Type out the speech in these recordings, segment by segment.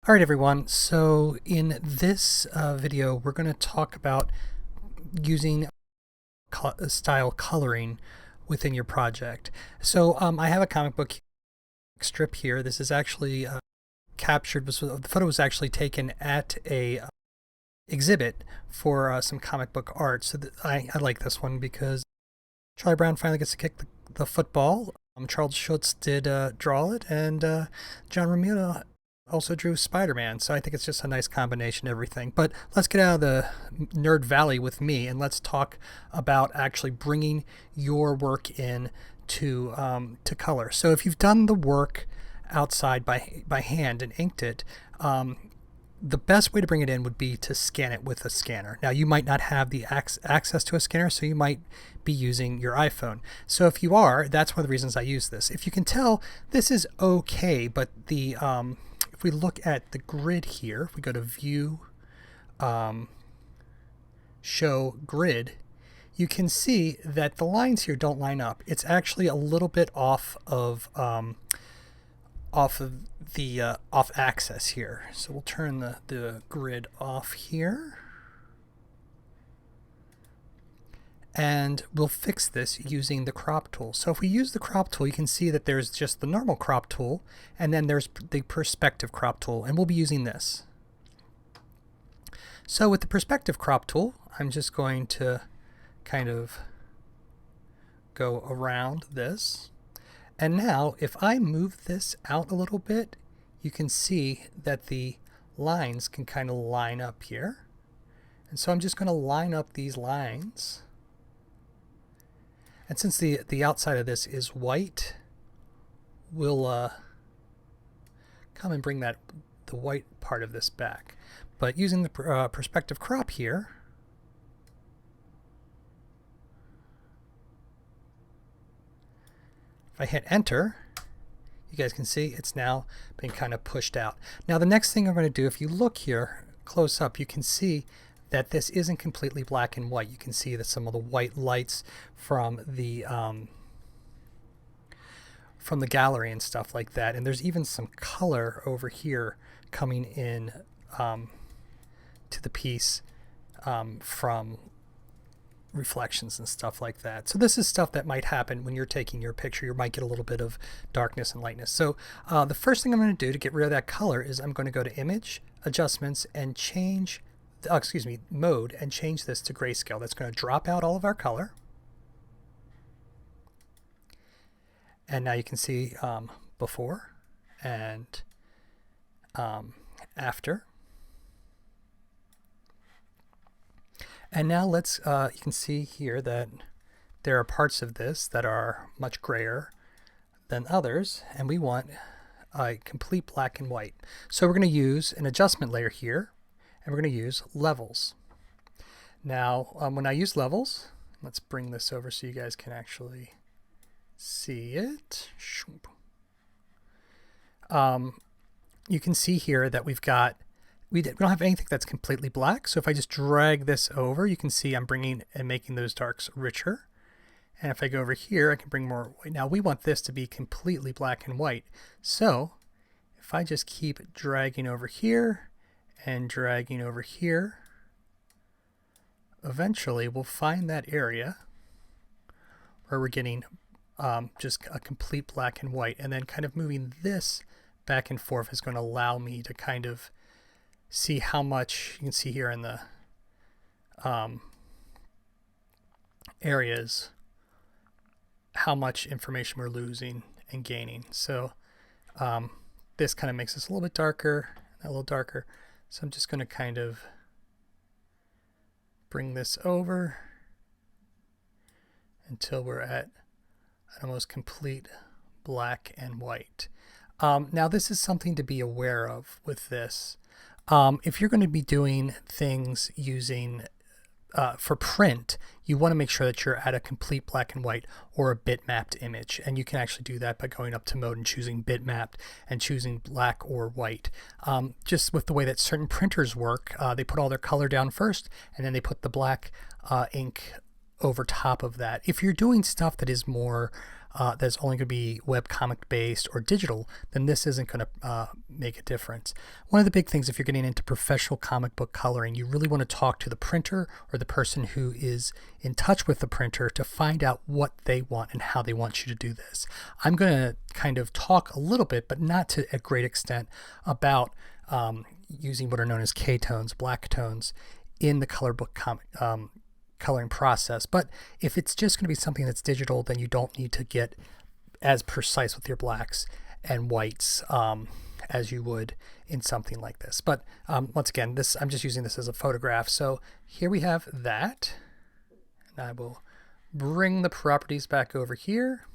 All right, everyone. So in this video, we're going to talk about using style coloring within your project. So I have a comic book strip here. This is actually captured. The photo was actually taken at a exhibit for some comic book art. So I like this one because Charlie Brown finally gets to kick the football. Charles Schultz did draw it, and John Romita also drew Spider-Man, so I think it's just a nice combination of everything. But let's get out of the nerd valley with me and let's talk about actually bringing your work in to color. So if you've done the work outside by hand and inked it, the best way to bring it in would be to scan it with a scanner. Now, you might not have the access to a scanner, so you might be using your iPhone. So if you are, that's one of the reasons I use this. If you can tell, this is okay, but the if we look at the grid here, if we go to View, Show Grid, you can see that the lines here don't line up. It's actually a little bit off axis here. So we'll turn the grid off here. And we'll fix this using the crop tool. So if we use the crop tool, you can see that there's just the normal crop tool, and then there's the perspective crop tool, and we'll be using this. So with the perspective crop tool, I'm just going to kind of go around this. And now if I move this out a little bit, you can see that the lines can kind of line up here. And so I'm just going to line up these lines. And since the outside of this is white, we'll come and bring the white part of this back. But using the perspective crop here, if I hit enter, you guys can see it's now been kind of pushed out. Now the next thing I'm going to do, if you look here close up, you can see that this isn't completely black and white. You can see that some of the white lights from the gallery and stuff like that. And there's even some color over here coming in to the piece from reflections and stuff like that. So this is stuff that might happen when you're taking your picture. You might get a little bit of darkness and lightness. So the first thing I'm going to do to get rid of that color is I'm going to go to Image, Adjustments, and change Mode, and change this to grayscale. That's going to drop out all of our color. And now you can see before and after. And now let's, you can see here that there are parts of this that are much grayer than others, and we want a complete black and white. So we're going to use an adjustment layer here, and we're going to use levels. Now, when I use levels, let's bring this over so you guys can actually see it. You can see here that we don't have anything that's completely black. So if I just drag this over, you can see I'm bringing and making those darks richer. And if I go over here, I can bring more white. Now we want this to be completely black and white. So if I just keep dragging over here and dragging over here, eventually we'll find that area where we're getting just a complete black and white. And then kind of moving this back and forth is going to allow me to kind of see how much, you can see here in the areas, how much information we're losing and gaining. So this kind of makes this a little bit darker, a little darker. So I'm just going to kind of bring this over until we're at an almost complete black and white. Now this is something to be aware of with this. If you're going to be doing things using for print, you want to make sure that you're at a complete black and white or a bitmapped image, and you can actually do that by going up to mode and choosing bitmapped and choosing black or white. Just with the way that certain printers work, they put all their color down first, and then they put the black ink over top of that. If you're doing stuff that is more that's only going to be webcomic based or digital, then this isn't going to make a difference. One of the big things, if you're getting into professional comic book coloring, you really want to talk to the printer or the person who is in touch with the printer to find out what they want and how they want you to do this. I'm going to kind of talk a little bit, but not to a great extent, about using what are known as K-tones, black tones, in the color book coloring process. But if it's just going to be something that's digital, then you don't need to get as precise with your blacks and whites as you would in something like this. But once again, I'm just using this as a photograph. So here we have that, and I will bring the properties back over here.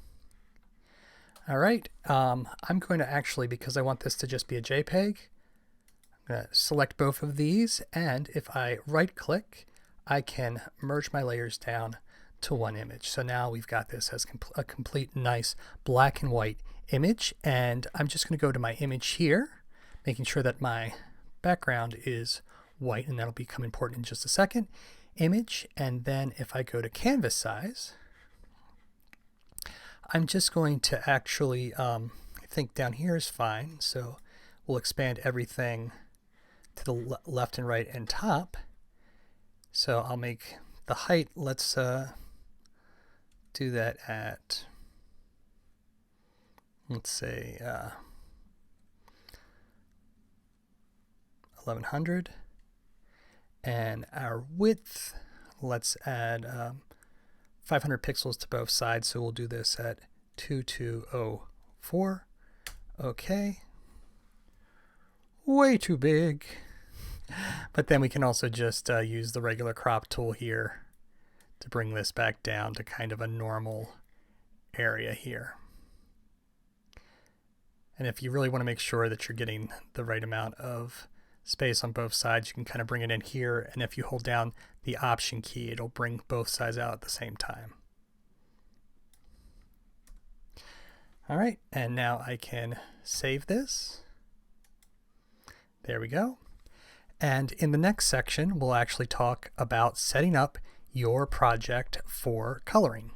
All right, I'm going to actually, because I want this to just be a JPEG, I'm going to select both of these, and if I right click, I can merge my layers down to one image. So now we've got this as a complete nice black and white image. And I'm just going to go to my image here, making sure that my background is white, and that'll become important in just a second. Image, and then if I go to canvas size, I'm just going to actually, I think down here is fine. So we'll expand everything to the left and right and top. So I'll make the height, let's do that at, let's say 1100. And our width, let's add 500 pixels to both sides. So we'll do this at 2204. Okay. Way too big. But then we can also just use the regular crop tool here to bring this back down to kind of a normal area here. And if you really want to make sure that you're getting the right amount of space on both sides, you can kind of bring it in here, and if you hold down the Option key, it'll bring both sides out at the same time. All right, and now I can save this. There we go. And in the next section, we'll actually talk about setting up your project for coloring.